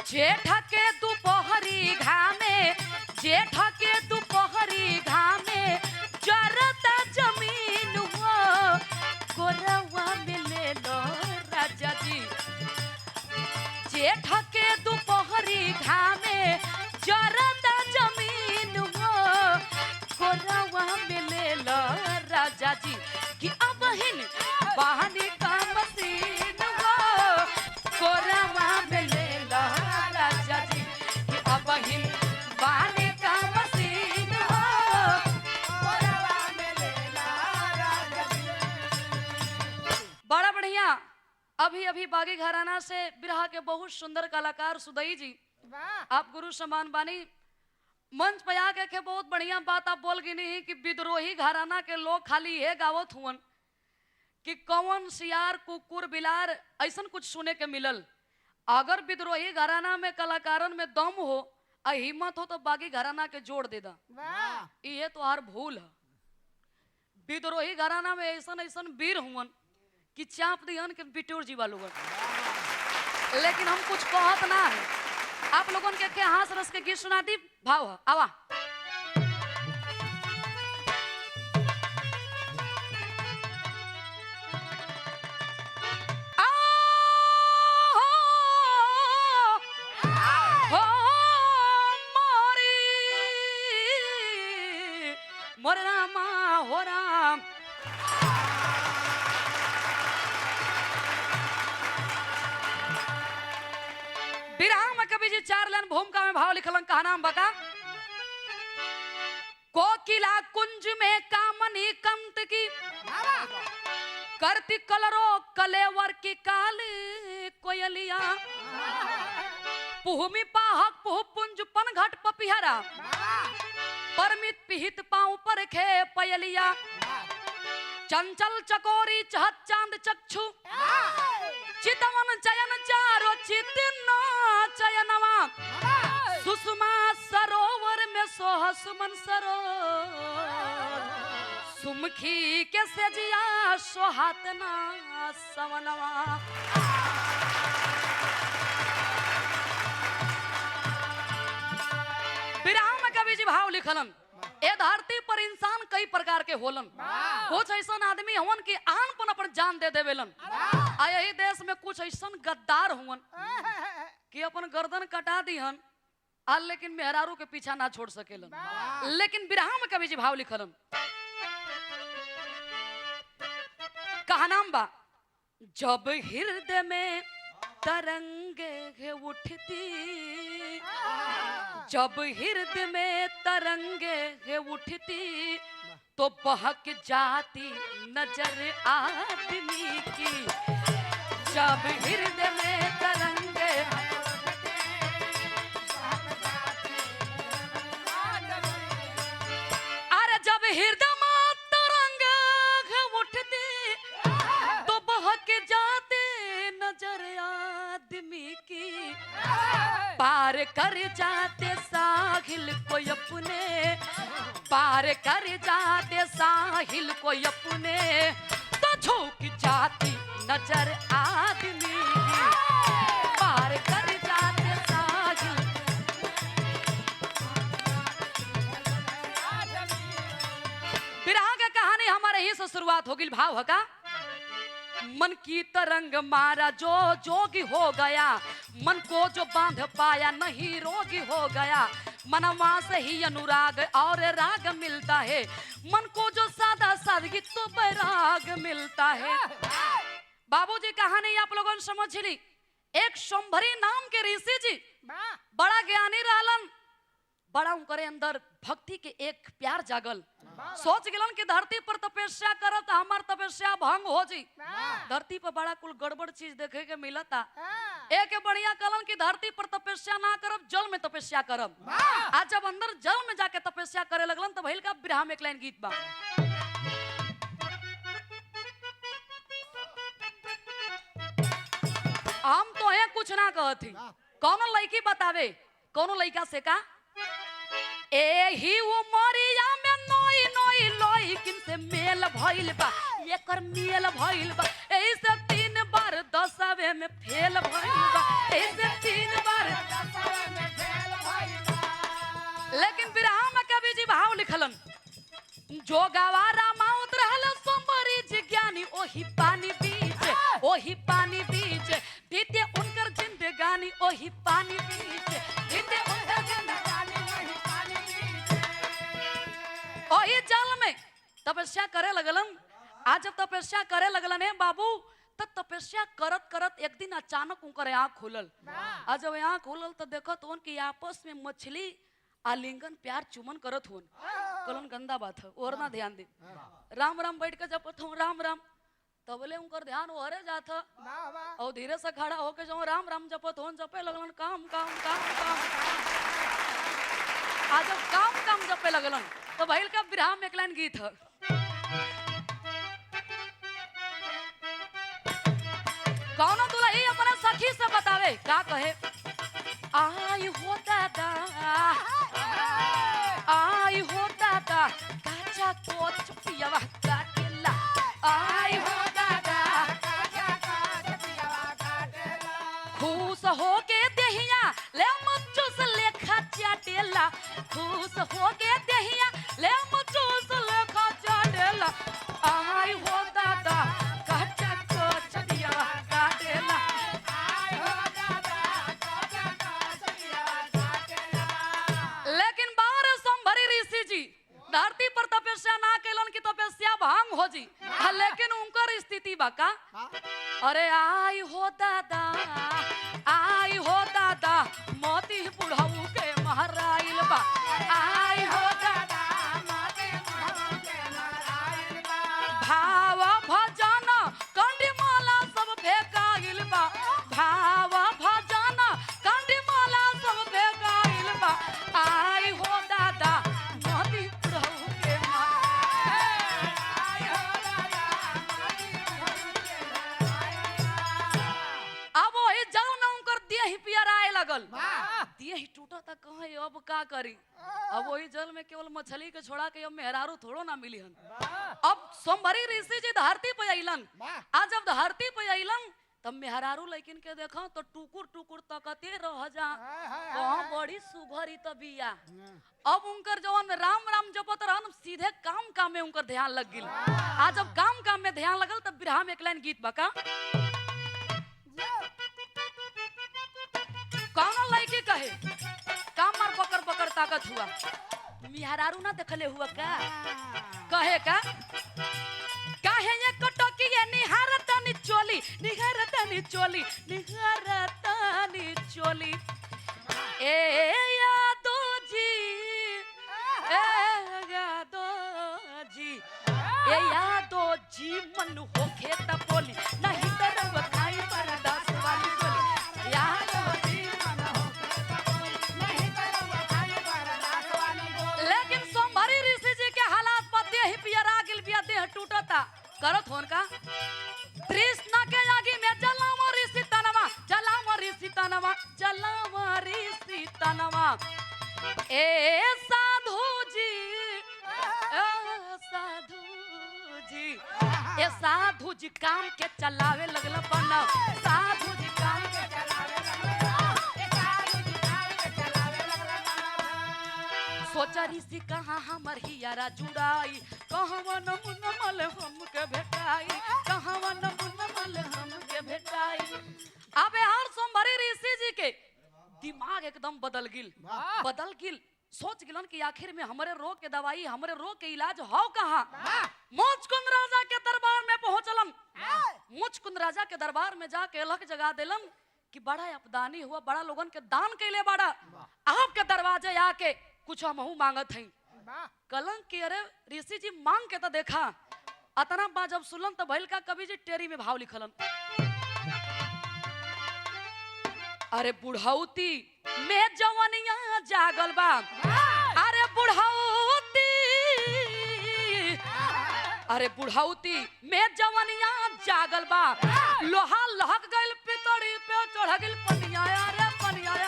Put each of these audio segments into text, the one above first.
जेठ के दोपहरी घामे जेठ के दोपहरी घामे जरता जमीन हो कोरवा में ले लो राजा जी। जेठ के दोपहरी घामे जरता जमीन हो कोरवा में ले लो राजा जी कि अब हिन बहानी का मसीन हो कोरवा में ले लो राजा जी कि अब हिन बहानी का मसीन हो कोरवा में ले लो राजा जी। बड़ा बढ़िया। अभी अभी बागी घराना से बिरहा के बहुत सुंदर कलाकार सुदई जी, आप गुरु समान बानी। मंच पे आके के बहुत बढ़िया बात आप बोल गिनी कि विद्रोही घराना के लोग खाली ये गावत हुवन कि कौन सियार कुकुर बिलार ऐसन कुछ सुने के मिलल। अगर विद्रोही घराना में कलाकारन में दम हो आ हिम्मत हो तो बागी घराना के जोड़ दे दा। ये तो हर भूल है। विद्रोही घराना में ऐसन ऐसन वीर हुवन कि चाप दिहन के बिटोर जी वालों, लेकिन हम कुछ कहत ना है। आप लोगों के हास रस के गीत सुना दी। भाव है आवा। मोरे रामा हो राम विराम कवि जी 4 लाइन भूमिका में भाव लिखलन। कहा नाम बका कोकिला कुंज में कामनी कंत की करती कलरो कलेवर की काली कोयलिया पुहमी पाहक पुह पुंज पनघट पपिहरा परमित पिहित पाँव पर खे पयलिया चंचल चकोरी चहत चांद चक्षु चितवन चयन चारो चितना चयनवा सुषमा सरोवर में सोह सुमन सरोवर सुमखी के सजिया सोहातना सवनवा। विराम कवि जी भाव लिखलन। ए धरती पर इंसान कई प्रकार के होलन। कुछ ऐसा आदमी हवन कि आनपन अपन जान दे देवेलन। आ यही देश में कुछ ऐसा गद्दार हुवन कि अपन गर्दन कटा दिहन आ लेकिन मेहरारू के पीछा ना छोड़ सकेलन। लेकिन विराम कवि जी भाव लिखलन। कहा नाम बा जब हृदय में तरंगे उठती जब हृदय में तरंगे उठती तो बहक जाती नजर आदमी की। जब हृदय में तरंगे अरे जब हृदय में तरंगे उठती तो बहक जाती नजर आदमी की। पार कर जाते साहिल को अपने पार कर जाते साहिल को अपने तो झोंक जाती नजर आदमी की। पार कर जाते साहिल विरह की कहानी हमारे ही से शुरुआत होगी। भाव का मन की तरंग मारा जो जोगी हो गया मन को जो बांध पाया नहीं रोगी हो गया। मनवा से ही अनुराग और राग मिलता है मन को जो सादा सादगी तो बैराग मिलता है। बाबूजी कहानी आप लोगों ने समझ ली। एक शंभरी नाम के ऋषि जी बड़ा ज्ञानी रहलन। बड़ा उनके अंदर भक्ति के एक प्यार जागल। सोच गिलन कि धरती पर तपस्या करब तो हमार तपस्या भंग हो जी। धरती पर बड़ा कुल गड़बड़ चीज देखे के मिलता। एक बढ़िया कलन की धरती पर तपस्या ना करब जल में तपस्या करब। आज जब अंदर जल में जाके तपस्या करे लगलन तो भइल का बिरहा में एक लाइन गीत बा। हम तो है कुछ ना कहती कौन लड़की बतावे कौन लड़का से का एही उमरिया में नोई नोई लइकिन से मेल भइल बा एकर मेल भइल बा एही से 3 बार 10वे में फेल भइल बा एही से 3 बार जो गवारा माउत रहल सोमवारी ज्ञानी ओही पानी बीच बीते उनकर जिंदगानी ओही पानी बीच बीते उनकर जिंदगानी ओही पानी बीच। ओही जल में तपस्या करे लगलन। आज जब तपस्या करे लगलन है बाबू, तब तपस्या करत करत एक दिन अचानक उनकर आँख खुलल। आज जब आँख खुलल तो देखत होन कि आपस में मछली आलिंगन प्यार चुमन करत होन। कलन गंदा बात है और ना ध्यान दे। राम राम बैठ के जपत हूँ राम राम, तबले उनकर ध्यान ओहरे जात और धीरे से खड़ा होके जो राम राम जपत होन जपे लगलन काम काम काम काम। आज जब काम काम जपे लगलन तो भइल का विरह में एक लाइन गीत है। कौनो दुल्ही अपने सखी से बतावे का कहे, आई हो दादा काचा कोच पियावा काटेला, आई हो दादा खुश होके देहिया ले मचूस लेखा चाटेला, खुश होके देहिया ले मचूस लेखा चाटेला, आई हो दादा काचा कोच पियावा काटेला, आई हो दादा काचा कोच पियावा काटेला। लेकिन बाहर संभरी ऋषि जी धरती पर तपस्या ना केलन की तपस्या भांग हो जी। लेकिन उनकर स्थिति बाका, अरे आई हो दादा मोती बुढ़ऊ के महराइल बा, आई हो दादा मोती बुढ़ऊ के महराइल बा, भाव भजन कंडी माला सब फेकाइल बा, भाव भजन कंडी माला सब फेकाइल बा, आई हो दादा मोती बुढ़ऊ के महराइल बा। अब वही जल में उनकर देह पियराए लगल, देह टूटा था कहे अब का करी। अब वही जल में केवल मछली के छोड़ा के अब मेहरारू थोड़ो ना मिली हन। अब सोमवारी ऋषि जी धरती पे अइलन। आज जब धरती पे अइलन तब मेहरारू लेकिन के देखो तो टुकुर टुकुर तकते रह जा, कहां बड़ी सुघरी तबिया। अब उनकर जवन राम राम जपत रहन सीधे काम काम में उनकर ध्यान लग गिल। आज जब काम काम में ध्यान लगल तब बिरहा में एक लाइन गीत बका, कौन लड़की कहे काम मार पकड़ पकड़ ताकत हुआ, मेहरारू ना देखले हुआ का कहे का, काहे ये कटकी ये निहारतनी चोली निहारतनी चोली निहारतनी चोली, ए यादो जी ए यादो जी ए यादो जी मन होखे त बोली नहीं तरव खाई पर दस वाली बोली, यादो जी मन होखे त बोली नहीं तरव खाई पर दस वाली बोली। लेकिन सोमवारी ऋषि जी के हालात पर देह पियरा गिल बिया, देह टूटता करत होन का, तृष्णा के आगे में जला मरी सीतानवा जला मरी सीतानवा जला मरी सीतानवा, ए साधु जी ए साधु जी काम के चलावे लगल बना, साधु जी काम के चलावे लगल, साधु जी काम के चलावे लगल बना। सोचा ऋषि कहाँ हमर हियारा जुड़ाई, कहवा नमल हमके भेटाई, कहवा नमल हमके भेटाई। अबे हर सोमवारी ऋषि जी के दिमाग एकदम बदल गिल, सोच गिलन कि आखिर में हमारे रोग के दवाई हमारे रोग के इलाज हो कहाँ। मुचकुंद राजा के दरबार में पहुंचलन, मुचकुंद राजा के दरबार में जाके अलग जगा देलन कि बड़ा अपदानी हुआ, बड़ा लोगन के दान कैले बड़ा, आपके दरवाजे आके कुछ हमहू मांगत हई। कलंक की अरे ऋषि जी मांग के तो देखा, अतना बा जब सुनलन तो भइल का, कवि जी टेरी में भाव लिखलन, अरे बुढ़ौती में जवनिया जागल बा, अरे बुढ़ौती अरे बुढ़ौती में जवनिया जागल बा, लोहा लहक गइल पितड़ी पे चढ़ गइल पनिया रे पनिया रे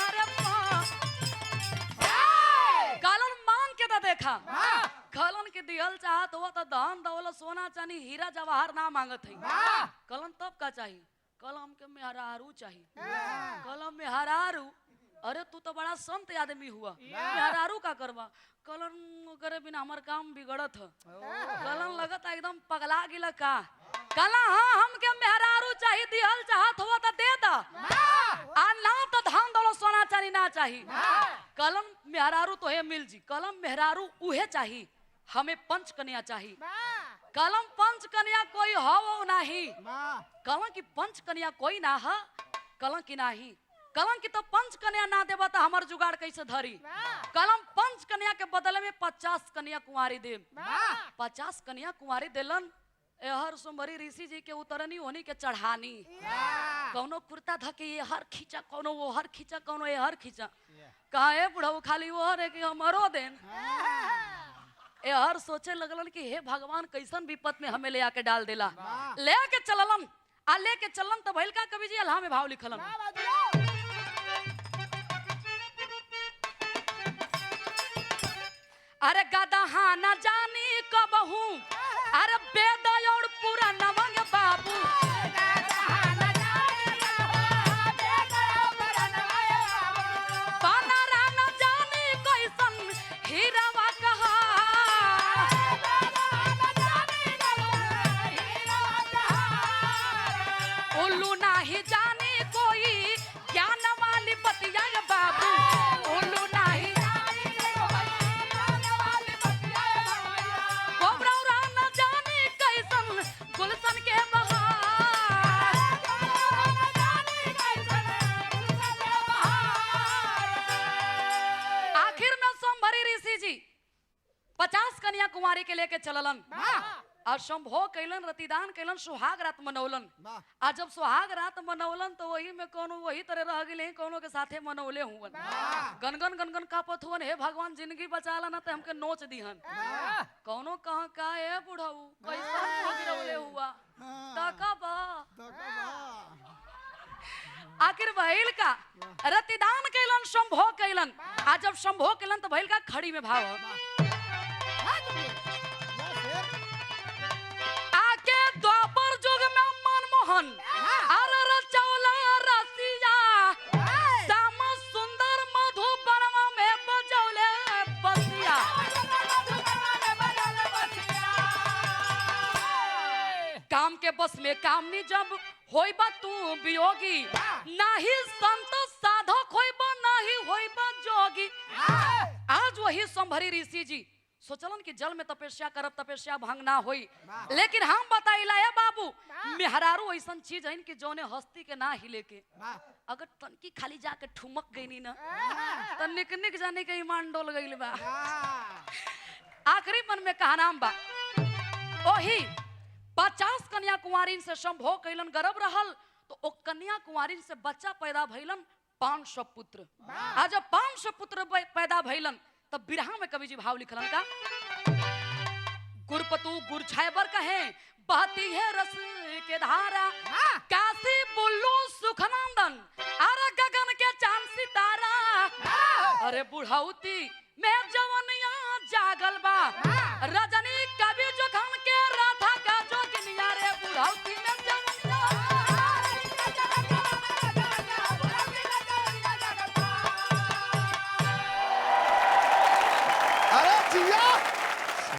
कालन मांग के तो देखा, कलन के दियल चाहत हो तो धन दौलत सोना चांदी हीरा जवाहर ना मांगत है, कलन तब का चाहिए, कलम के मेहरारू चाहिए, कलम मेहरारू अरे तू तो बड़ा संत आदमी हुआ, मेहरारू का करवा? कलन करे बिना हमार काम बिगड़त है। कलन लगत एकदम पगला गिला का। कला हाँ हमके मेहरारू चाहिए, दिहल चाहत हुआ तो दे दा, आ ना तो धान दौलत सोना चांदी ना चाहिए। कलम मेहरारू तो है मिल जी, कलम मेहरारू उहे चाहिए, हमें पंच कन्या चाहिए। कलम पंच कन्या कोई हो नहीं, कलम की पंच कन्या कोई ना है, कलम की नहीं। कलम की तो पंच कन्या ना देबा तो हमार जुगाड़ कैसे धरी? कलम पंच कन्या के बदले में 50 कन्या कुंवारी दे। 50 कन्या कुंवारी देलन। हर सोमवारी ऋषि जी के उतरनी होनी के चढ़ानी, कौनो कुर्ता धके ये हर खींचा, कौनो वो हर खींचा, कौनो ये हर खींचा। कहा है बुढ़ऊ खाली वो हर है कि हमारो देन। ए हर सोचे लगलन कि हे भगवान कैसन विपत में हमें ले आके डाल देला। ले आके चललन, आ लेके चलन तो भइल का कवि जी अल्लाह में भाव लिखलन। अरे गदहा न जानी कब हूँ, अरे बेद और पूरा नवंग बाबू। पनारा न जानी कैसन हीरावा कहा, उल्लू नाही जानी कोई ज्ञान वाली बतिया बाबू। उल्लू नाही गुलशन के बहार, आखिर में सोमवारी ऋषि जी 50 कन्या कुमारी के लेके चललन और संभोग कैलन, रतिदान कैलन, सुहाग रात मनौलन। आज जब सुहाग रात मनौलन तो वही में कोनो वही तरह रह गए, कोनो के साथे मनौले हुवन। गनगन गनगन कापत हुवन, हे भगवान जिंदगी बचाला ना तो हमके नोच दिहन। कोनो कहा का है बुढ़ऊ कैसा गिरौले हुआ ताका बा। आखिर भइल का रतिदान कैलन, संभोग कैलन। आज जब संभोग कैलन तो भइल का खड़ी में भाव द्वापर जुग में मनमोहन अरे रचौला रसिया, श्याम सुंदर मधुबनवा में बजौले बसिया। काम के बस में कामनी जब होइबा तू वियोगी, नाही संत साधक होइबा, नाही होइबा जोगी। आज वही संभरी ऋषि जी सोचलन कि जल में तपस्या करब, तपस्या भंग ना होई। लेकिन हम बताइला है बाबू, मेहरारू ऐसन चीज है कि जोने हस्ती के ना हिले के, अगर तनकी खाली जाके ठुमक गई ना तो निक निक जाने के ईमान डोल गई बा। आखिरी मन में कहा नाम बा, ओही 50 कन्या कुंवारिन से संभोग कैलन, गर्भ रहल तो ओ कन्या कुंवारिन से बच्चा पैदा भइलन 500 पुत्र। आज जब 500 पुत्र पैदा भइलन तब बिरहा में कवि जी भाव लिखलन का, गुरपतु गुर छायबर कहे बहती है रस के धारा, काशी बुल्लू सुखनंदन अरे गगन के चांद सितारा। अरे बुढ़ौती में जवनिया जागल बा, रजनी